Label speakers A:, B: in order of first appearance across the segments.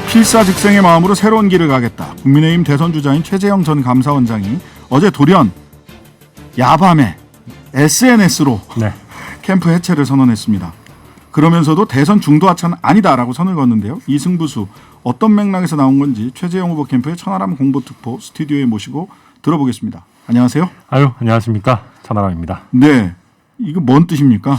A: 필사직생의 마음으로 새로운 길을 가겠다. 국민의힘 대선 주자인 최재형 전 감사원장이 어제 돌연 야밤에 SNS로
B: 네.
A: 캠프 해체를 선언했습니다. 그러면서도 대선 중도 하차는 아니다라고 선을 그었는데요. 이 승부수 어떤 맥락에서 나온 건지 최재형 후보 캠프의 천하람 공보특보 스튜디오에 모시고 들어보겠습니다. 안녕하세요.
B: 아유, 안녕하십니까. 천하람입니다.
A: 네, 이거 뭔 뜻입니까?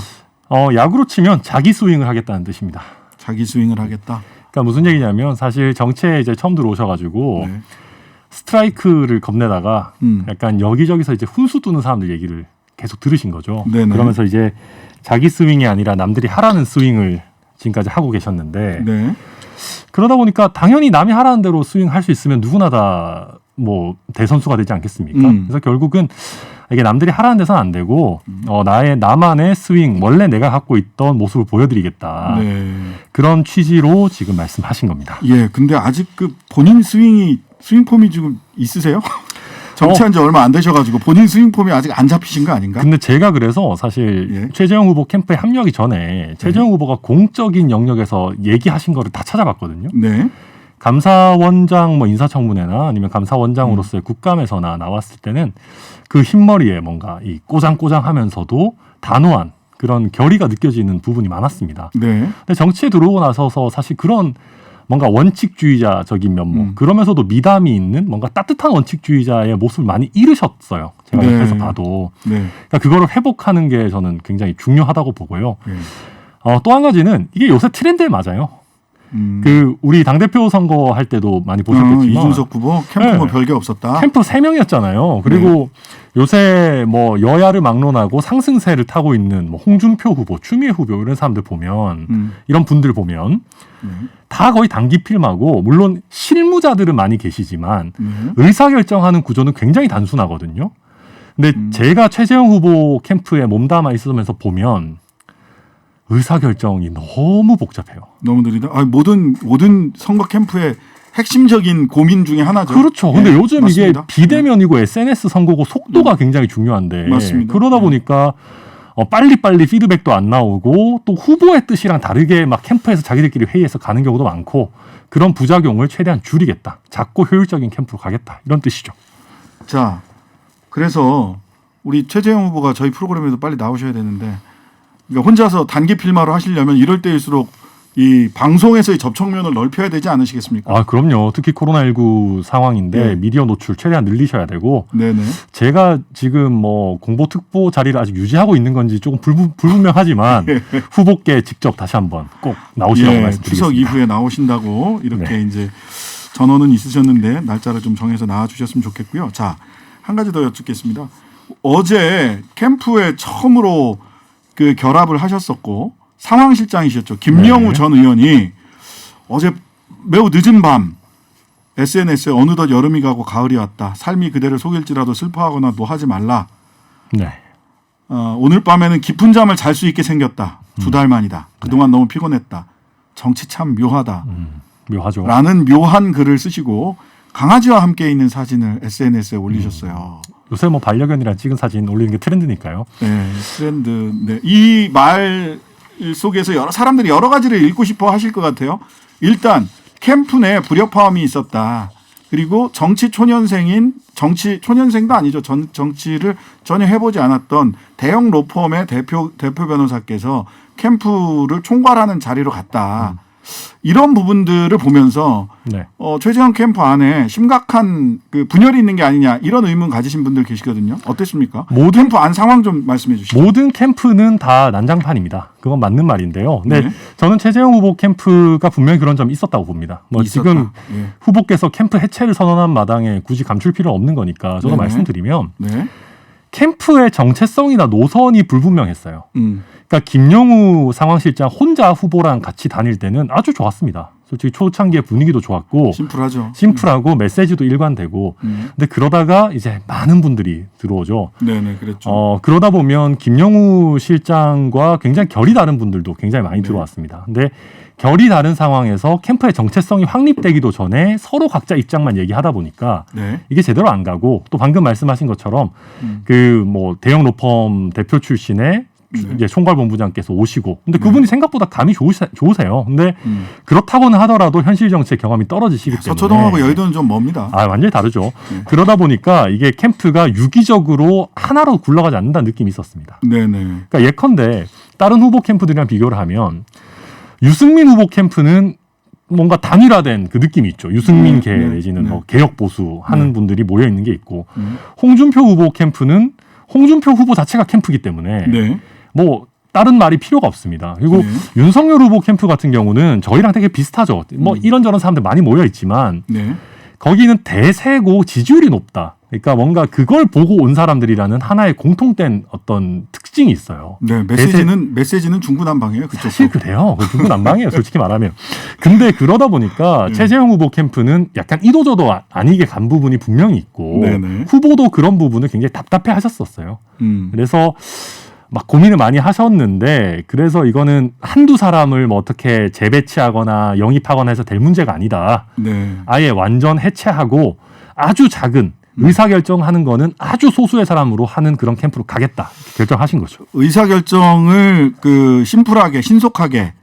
B: 야구로 치면 자기 스윙을 하겠다는 뜻입니다.
A: 자기 스윙을 하겠다.
B: 그러니까 무슨 얘기냐면 사실 정치에 이제 처음 들어오셔가지고
A: 네.
B: 스트라이크를 겁내다가 약간 여기저기서 이제 훈수 두는 사람들 얘기를 계속 들으신 거죠.
A: 네네.
B: 그러면서 이제 자기 스윙이 아니라 남들이 하라는 스윙을 지금까지 하고 계셨는데
A: 네.
B: 그러다 보니까 당연히 남이 하라는 대로 스윙할 수 있으면 누구나 다 뭐 대선수가 되지 않겠습니까? 그래서 결국은 이게 남들이 하라는 데서는 안 되고 나만의 스윙 원래 내가 갖고 있던 모습을 보여드리겠다.
A: 네.
B: 그런 취지로 지금 말씀하신 겁니다.
A: 예, 근데 아직 그 본인 스윙 폼이 지금 있으세요? 정치한 지 얼마 안 되셔가지고 본인 스윙 폼이 아직 안 잡히신 거 아닌가?
B: 근데 제가 그래서 사실
A: 예.
B: 최재형 후보 캠프에 합류하기 전에 최재형 후보가 공적인 영역에서 얘기하신 거를 다 찾아봤거든요.
A: 네.
B: 감사원장 뭐 인사청문회나 아니면 감사원장으로서의 국감에서나 나왔을 때는 그 흰머리에 뭔가 이 꼬장꼬장하면서도 단호한 그런 결의가 느껴지는 부분이 많았습니다.
A: 네.
B: 근데 정치에 들어오고 나서서 사실 그런 뭔가 원칙주의자적인 면모 그러면서도 미담이 있는 뭔가 따뜻한 원칙주의자의 모습을 많이 잃으셨어요. 제가
A: 네.
B: 옆에서 봐도.
A: 네.
B: 그러니까 그거를 회복하는 게 저는 굉장히 중요하다고 보고요.
A: 네.
B: 또 한 가지는 이게 요새 트렌드에 맞아요. 그 우리 당대표 선거 할 때도 많이 보셨겠지만
A: 이준석 후보 캠프 뭐
B: 네.
A: 별게 없었다.
B: 캠프 3명이었잖아요. 그리고 요새 뭐 여야를 막론하고 상승세를 타고 있는 뭐 홍준표 후보, 추미애 후보 이런 사람들 보면 이런 분들 보면 다 거의 단기 필마고 물론 실무자들은 많이 계시지만 의사결정하는 구조는 굉장히 단순하거든요. 근데 제가 최재형 후보 캠프에 몸담아 있으면서 보면 의사결정이 너무 복잡해요.
A: 너무 느리다. 모든 선거 캠프의 핵심적인 고민 중에 하나죠.
B: 그렇죠. 근데 요즘
A: 맞습니다.
B: 이게 비대면이고 SNS 선거고 속도가 굉장히 중요한데
A: 맞습니다.
B: 그러다 보니까 빨리빨리 피드백도 안 나오고 또 후보의 뜻이랑 다르게 막 캠프에서 자기들끼리 회의해서 가는 경우도 많고 그런 부작용을 최대한 줄이겠다. 작고 효율적인 캠프로 가겠다. 이런 뜻이죠.
A: 자, 그래서 우리 최재형 후보가 저희 프로그램에도 빨리 나오셔야 되는데 그러니까 혼자서 단기 필마로 하시려면 이럴 때일수록 이 방송에서의 접촉면을 넓혀야 되지 않으시겠습니까?
B: 아, 그럼요. 특히 코로나19 상황인데
A: 네.
B: 미디어 노출 최대한 늘리셔야 되고
A: 네네.
B: 제가 지금 뭐 공보특보 자리를 아직 유지하고 있는 건지 조금 불분명하지만 후보께 직접 다시 한번 꼭 나오시라고 말씀드리겠습니다.
A: 추석 이후에 나오신다고 이렇게
B: 네.
A: 이제 전언은 있으셨는데 날짜를 좀 정해서 나와주셨으면 좋겠고요. 자, 한 가지 더 여쭙겠습니다. 어제 캠프에 처음으로 그 결합을 하셨었고 상황실장이셨죠. 김영우
B: 네.
A: 전 의원이 어제 매우 늦은 밤 SNS에 어느덧 여름이 가고 가을이 왔다. 삶이 그대를 속일지라도 슬퍼하거나 노하지 말라.
B: 네.
A: 오늘 밤에는 깊은 잠을 잘 수 있게 생겼다. 2달 만이다. 그동안 너무 피곤했다. 정치 참 묘하다.
B: 묘하죠.
A: 라는 묘한 글을 쓰시고 강아지와 함께 있는 사진을 SNS에 올리셨어요.
B: 요새 뭐 반려견이랑 찍은 사진 올리는 게 트렌드니까요.
A: 네, 트렌드. 네. 이 말 속에서 여러 사람들이 여러 가지를 읽고 싶어 하실 것 같아요. 일단 캠프 내에 불협화음이 있었다. 그리고 정치 초년생도 아니죠. 정치를 전혀 해보지 않았던 대형 로펌의 대표 변호사께서 캠프를 총괄하는 자리로 갔다. 이런 부분들을 보면서
B: 네.
A: 최재형 캠프 안에 심각한 그 분열이 있는 게 아니냐 이런 의문 가지신 분들 계시거든요. 어땠습니까? 캠프 안 상황 좀 말씀해 주시죠.
B: 모든 캠프는 다 난장판입니다. 그건 맞는 말인데요. 근데
A: 네.
B: 저는 최재형 후보 캠프가 분명히 그런 점이 있었다고 봅니다. 뭐
A: 있었다.
B: 지금
A: 예.
B: 후보께서 캠프 해체를 선언한 마당에 굳이 감출 필요는 없는 거니까 저도
A: 네네.
B: 말씀드리면
A: 네.
B: 캠프의 정체성이나 노선이 불분명했어요. 그러니까 김영우 상황실장 혼자 후보랑 같이 다닐 때는 아주 좋았습니다. 솔직히 초창기에 분위기도 좋았고 심플하고 메시지도 일관되고 근데 그러다가 이제 많은 분들이 들어오죠.
A: 네네, 그랬죠.
B: 그러다 보면 김영우 실장과 굉장히 결이 다른 분들도 굉장히 많이 들어왔습니다. 근데 결이 다른 상황에서 캠프의 정체성이 확립되기도 전에 서로 각자 입장만 얘기하다 보니까
A: 네.
B: 이게 제대로 안 가고 또 방금 말씀하신 것처럼 그 뭐 대형 로펌 대표 출신의 이제 총괄본부장께서 오시고, 근데 그분이 생각보다 감이 좋으세요. 근데 그렇다고는 하더라도 현실 정치의 경험이 떨어지시기 때문에
A: 서초동하고 여의도는 좀 멉니다.
B: 완전히 다르죠. 그러다 보니까 이게 캠프가 유기적으로 하나로 굴러가지 않는다는 느낌이 있었습니다.
A: 네네.
B: 그러니까 예컨대 다른 후보 캠프들이랑 비교를 하면 유승민 후보 캠프는 뭔가 단일화된 그 느낌이 있죠. 유승민계 내지는 뭐 개혁 보수 하는 분들이 모여 있는 게 있고, 홍준표 후보 캠프는 홍준표 후보 자체가 캠프이기 때문에 뭐 다른 말이 필요가 없습니다. 그리고 윤석열 후보 캠프 같은 경우는 저희랑 되게 비슷하죠. 뭐 이런저런 사람들 많이 모여 있지만 거기는 대세고 지지율이 높다. 그러니까 뭔가 그걸 보고 온 사람들이라는 하나의 공통된 어떤 특징이 있어요.
A: 네, 메시지는 중구난방이에요. 그쪽도.
B: 사실 그래요. 중구난방이에요. 솔직히 말하면. 근데 그러다 보니까 최재형 후보 캠프는 약간 이도저도 아니게 간 부분이 분명히 있고 후보도 그런 부분을 굉장히 답답해 하셨었어요. 그래서 막 고민을 많이 하셨는데, 그래서 이거는 한두 사람을 뭐 어떻게 재배치하거나 영입하거나 해서 될 문제가 아니다. 아예 완전 해체하고 아주 작은 의사결정하는 거는 아주 소수의 사람으로 하는 그런 캠프로 가겠다 결정하신 거죠.
A: 의사결정을 심플하게 신속하게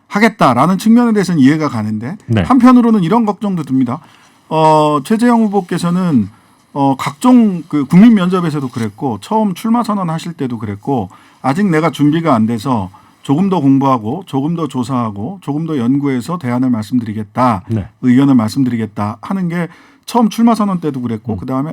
A: 하겠다라는 측면에 대해서는 이해가 가는데 한편으로는 이런 걱정도 듭니다. 최재형 후보께서는 각종 국민 면접에서도 그랬고 처음 출마 선언하실 때도 그랬고 아직 내가 준비가 안 돼서 조금 더 공부하고 조금 더 조사하고 조금 더 연구해서 대안을 말씀드리겠다, 의견을 말씀드리겠다 하는 게 처음 출마 선언 때도 그랬고 그다음에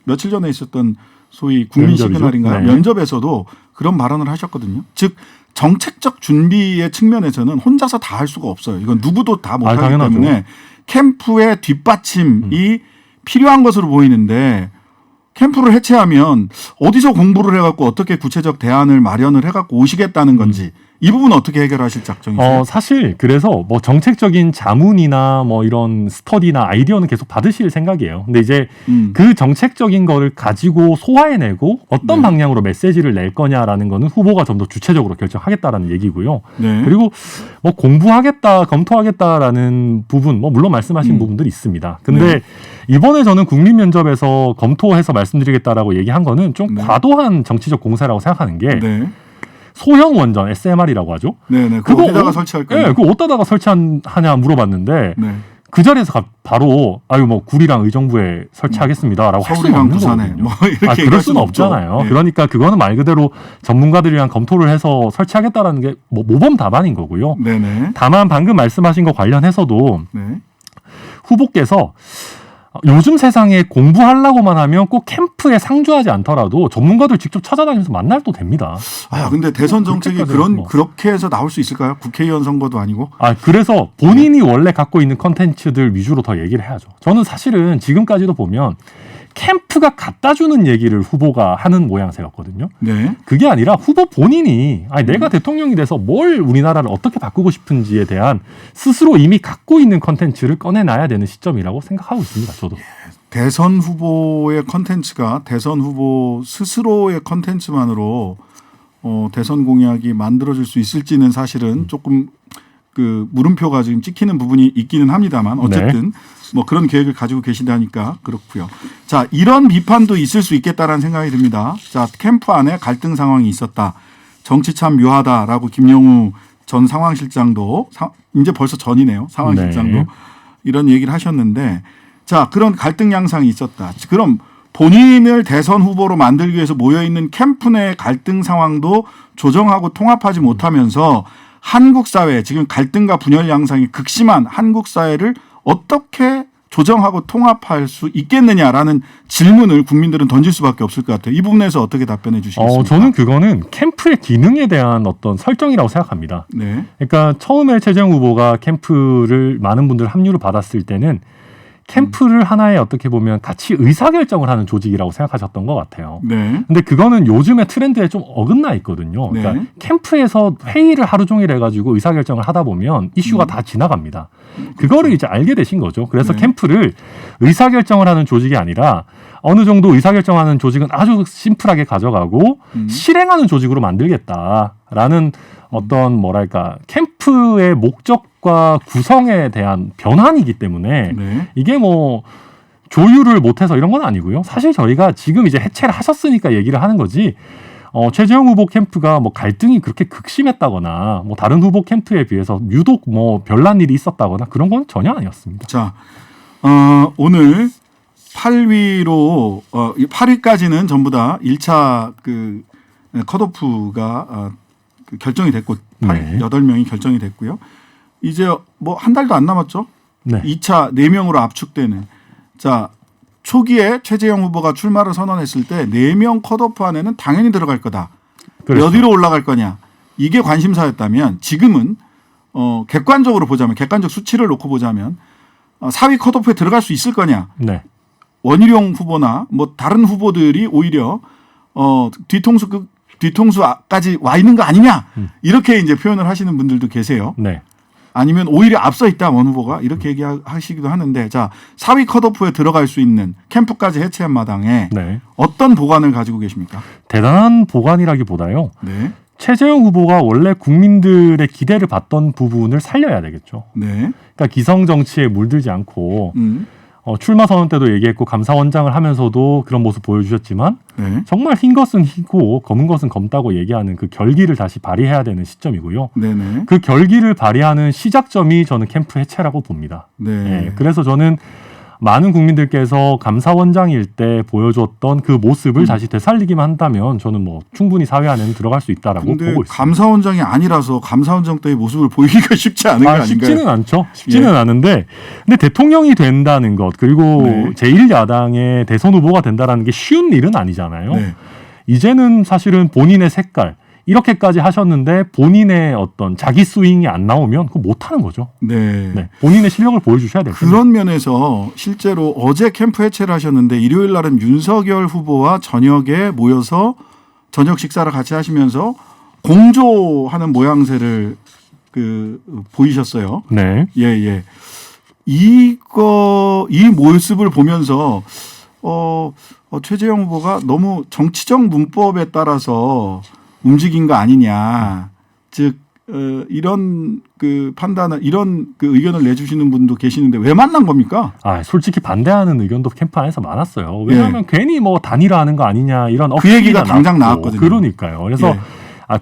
A: 며칠 전에 있었던 소위 국민 시그널인가요? 면접에서도 그런 발언을 하셨거든요. 즉 정책적 준비의 측면에서는 혼자서 다 할 수가 없어요. 이건 누구도 다 못하기 때문에 캠프의 뒷받침이 필요한 것으로 보이는데, 캠프를 해체하면 어디서 공부를 해갖고 어떻게 구체적 대안을 마련을 해갖고 오시겠다는 건지 이 부분 어떻게 해결하실 작정이세요?
B: 사실 그래서 뭐 정책적인 자문이나 뭐 이런 스터디나 아이디어는 계속 받으실 생각이에요. 근데 이제 그 정책적인 거를 가지고 소화해내고 어떤 방향으로 메시지를 낼 거냐라는 거는 후보가 좀 더 주체적으로 결정하겠다라는 얘기고요. 그리고 뭐 공부하겠다, 검토하겠다라는 부분, 뭐 물론 말씀하신 부분들이 있습니다. 근데 이번에 저는 국민 면접에서 검토해서 말씀드리겠다라고 얘기한 거는 좀 과도한 정치적 공세라고 생각하는 게 소형 원전 SMR이라고 하죠.
A: 그거 어디다가 설치할 거예요?
B: 그거 어디다가 설치하냐 물어봤는데 그 자리에서 바로 뭐 구리랑 의정부에 설치하겠습니다라고 할 수는 없는 거거든요. 이렇게 그럴 수는 없잖아요. 그러니까 그거는 말 그대로 전문가들이랑 검토를 해서 설치하겠다라는 게 뭐 모범 답안인 거고요. 다만 방금 말씀하신 거 관련해서도 후보께서 요즘 세상에 공부하려고만 하면 꼭 캠프에 상주하지 않더라도 전문가들 직접 찾아다니면서 만나도 됩니다.
A: 근데 대선 정책이 그렇게 해서 나올 수 있을까요? 국회의원 선거도 아니고.
B: 그래서 본인이 원래 갖고 있는 컨텐츠들 위주로 더 얘기를 해야죠. 저는 사실은 지금까지도 보면 캠프가 갖다 주는 얘기를 후보가 하는 모양새였거든요. 그게 아니라 후보 본인이 내가 대통령이 돼서 뭘 우리나라를 어떻게 바꾸고 싶은지에 대한 스스로 이미 갖고 있는 컨텐츠를 꺼내놔야 되는 시점이라고 생각하고 있습니다. 저도.
A: 대선 후보의 컨텐츠가 대선 후보 스스로의 컨텐츠만으로 대선 공약이 만들어질 수 있을지는 사실은 조금 물음표가 지금 찍히는 부분이 있기는 합니다만 어쨌든 뭐 그런 계획을 가지고 계시다니까 그렇고요. 자, 이런 비판도 있을 수 있겠다라는 생각이 듭니다. 자, 캠프 안에 갈등 상황이 있었다. 정치 참 묘하다라고 김영우 전 상황실장도 이제 벌써 전이네요. 상황실장도 이런 얘기를 하셨는데, 자, 그런 갈등 양상이 있었다. 그럼 본인을 대선 후보로 만들기 위해서 모여있는 캠프 내 갈등 상황도 조정하고 통합하지 못하면서 한국 사회, 지금 갈등과 분열 양상이 극심한 한국 사회를 어떻게 조정하고 통합할 수 있겠느냐라는 질문을 국민들은 던질 수밖에 없을 것 같아요. 이 부분에서 어떻게 답변해 주시겠습니까?
B: 저는 그거는 캠프의 기능에 대한 어떤 설정이라고 생각합니다. 그러니까 처음에 최재형 후보가 캠프를 많은 분들 합류를 받았을 때는 캠프를 하나의 어떻게 보면 같이 의사결정을 하는 조직이라고 생각하셨던 것 같아요. 근데 그거는 요즘의 트렌드에 좀 어긋나 있거든요. 그러니까 캠프에서 회의를 하루 종일 해가지고 의사결정을 하다 보면 이슈가 다 지나갑니다. 그거를 이제 알게 되신 거죠. 그래서 캠프를 의사결정을 하는 조직이 아니라 어느 정도 의사결정하는 조직은 아주 심플하게 가져가고 실행하는 조직으로 만들겠다라는 어떤 캠프의 목적과 구성에 대한 변환이기 때문에 이게 뭐 조율을 못해서 이런 건 아니고요. 사실 저희가 지금 이제 해체를 하셨으니까 얘기를 하는 거지 최재형 후보 캠프가 뭐 갈등이 그렇게 극심했다거나 뭐 다른 후보 캠프에 비해서 유독 뭐 별난 일이 있었다거나 그런 건 전혀 아니었습니다.
A: 자, 오늘 8위로 8위까지는 전부 다 1차 그 컷오프가 결정이 됐고
B: 네.
A: 8명이 결정이 됐고요. 이제 뭐 한 달도 안 남았죠.
B: 네.
A: 2차 4명으로 압축되는. 자, 초기에 최재형 후보가 출마를 선언했을 때 4명 컷오프 안에는 당연히 들어갈 거다.
B: 그렇죠.
A: 몇 위로 올라갈 거냐. 이게 관심사였다면 지금은 객관적으로 보자면 객관적 수치를 놓고 보자면 4위 컷오프에 들어갈 수 있을 거냐.
B: 네.
A: 원희룡 후보나 뭐 다른 후보들이 오히려 뒤통수까지 와 있는 거 아니냐. 이렇게 이제 표현을 하시는 분들도 계세요.
B: 네.
A: 아니면 오히려 앞서 있다 원 후보가 이렇게 얘기하시기도 하는데 자 4위 컷오프에 들어갈 수 있는 캠프까지 해체한 마당에
B: 네.
A: 어떤 보관을 가지고 계십니까?
B: 대단한 보관이라기보다요.
A: 네.
B: 최재형 후보가 원래 국민들의 기대를 받던 부분을 살려야 되겠죠.
A: 네.
B: 그러니까 기성 정치에 물들지 않고 출마 선언 때도 얘기했고 감사원장을 하면서도 그런 모습 보여주셨지만
A: 네.
B: 정말 흰 것은 희고 검은 것은 검다고 얘기하는 그 결기를 다시 발휘해야 되는 시점이고요.
A: 네네.
B: 그 결기를 발휘하는 시작점이 저는 캠프 해체라고 봅니다.
A: 네.
B: 예, 그래서 저는 많은 국민들께서 감사원장일 때 보여줬던 그 모습을 다시 되살리기만 한다면 저는 뭐 충분히 사회 안에는 들어갈 수 있다라고 보고 있습니다.
A: 감사원장이 아니라서 감사원장 때의 모습을 보이기가 쉽지 않은 거 아닌가요?
B: 쉽지는 않죠. 쉽지는 않은데 근데 대통령이 된다는 것 그리고
A: 네.
B: 제1야당의 대선 후보가 된다는 게 쉬운 일은 아니잖아요.
A: 네.
B: 이제는 사실은 본인의 색깔 이렇게까지 하셨는데 본인의 어떤 자기 스윙이 안 나오면 그거 못하는 거죠.
A: 네.
B: 네. 본인의 실력을 보여주셔야 돼요.
A: 그런 면에서 실제로 어제 캠프 해체를 하셨는데 일요일 날은 윤석열 후보와 저녁에 모여서 저녁 식사를 같이 하시면서 공조하는 모양새를 보이셨어요.
B: 네.
A: 예, 예. 이 모습을 보면서 최재형 후보가 너무 정치적 문법에 따라서 움직인 거 아니냐. 즉 이런 판단을 이런 의견을 내주시는 분도 계시는데 왜 만난 겁니까?
B: 솔직히 반대하는 의견도 캠프 안에서 많았어요. 왜냐하면 괜히 뭐 단일화하는 거 아니냐 이런
A: 그 얘기가 당장 나왔거든요.
B: 그러니까요. 그래서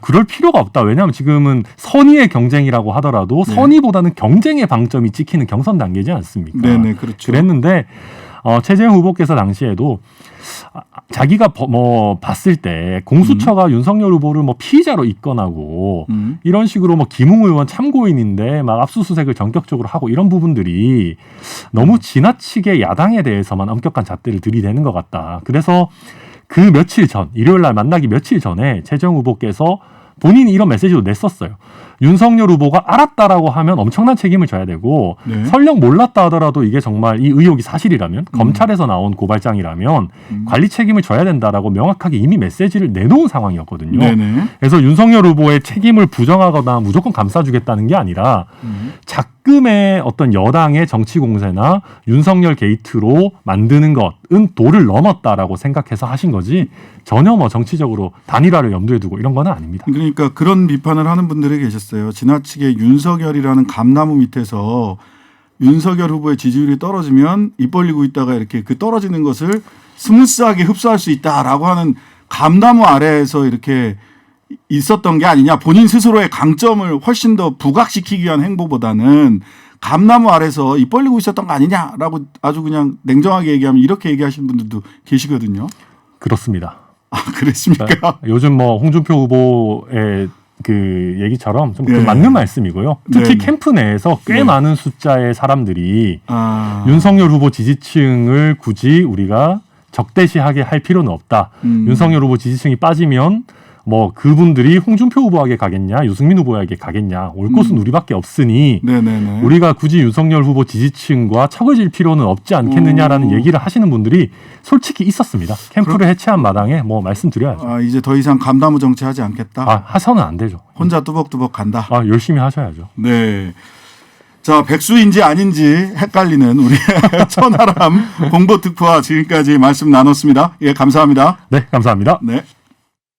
B: 그럴 필요가 없다. 왜냐하면 지금은 선의의 경쟁이라고 하더라도 선의보다는 경쟁의 방점이 찍히는 경선 단계지 않습니까?
A: 네네, 그렇죠.
B: 그랬는데 최재형 후보께서 당시에도 자기가 봤을 때 공수처가 윤석열 후보를 피의자로 입건하고 이런 식으로 김웅 의원 참고인인데 막 압수수색을 전격적으로 하고 이런 부분들이 너무 지나치게 야당에 대해서만 엄격한 잣대를 들이대는 것 같다. 그래서 그 며칠 전 일요일 날 만나기 며칠 전에 최재형 후보께서 본인이 이런 메시지도 냈었어요. 윤석열 후보가 알았다라고 하면 엄청난 책임을 져야 되고 설령 몰랐다 하더라도 이게 정말 이 의혹이 사실이라면 검찰에서 나온 고발장이라면 관리 책임을 져야 된다라고 명확하게 이미 메시지를 내놓은 상황이었거든요.
A: 네네.
B: 그래서 윤석열 후보의 책임을 부정하거나 무조건 감싸주겠다는 게 아니라 작금의 어떤 여당의 정치 공세나 윤석열 게이트로 만드는 것은 도를 넘었다라고 생각해서 하신 거지 전혀 정치적으로 단일화를 염두에 두고 이런 건 아닙니다.
A: 그러니까 그런 비판을 하는 분들이 계셨어요. 지나치게 윤석열이라는 감나무 밑에서 윤석열 후보의 지지율이 떨어지면 입 벌리고 있다가 이렇게 그 떨어지는 것을 스무스하게 흡수할 수 있다라고 하는 감나무 아래에서 이렇게 있었던 게 아니냐. 본인 스스로의 강점을 훨씬 더 부각시키기 위한 행보보다는 감나무 아래서 입 벌리고 있었던 거 아니냐라고 아주 그냥 냉정하게 얘기하면 이렇게 얘기하시는 분들도 계시거든요.
B: 그렇습니다.
A: 그랬습니까?
B: 요즘 홍준표 후보의 그 얘기처럼 좀 맞는 말씀이고요. 특히 캠프 내에서 꽤 많은 숫자의 사람들이 윤석열 후보 지지층을 굳이 우리가 적대시하게 할 필요는 없다. 윤석열 후보 지지층이 빠지면 그분들이 홍준표 후보에게 가겠냐, 유승민 후보에게 가겠냐, 올 곳은 우리밖에 없으니 우리가 굳이 윤석열 후보 지지층과 척을 질 필요는 없지 않겠느냐라는 얘기를 하시는 분들이 솔직히 있었습니다. 캠프를 해체한 마당에 말씀드려야죠.
A: 이제 더 이상 감나무 정치하지 않겠다.
B: 하서는 안 되죠.
A: 혼자 뚜벅뚜벅 간다.
B: 열심히 하셔야죠.
A: 네. 자, 백수인지 아닌지 헷갈리는 우리 천하람 공보특보와 지금까지 말씀 나눴습니다. 예, 감사합니다.
B: 네, 감사합니다.
A: 네.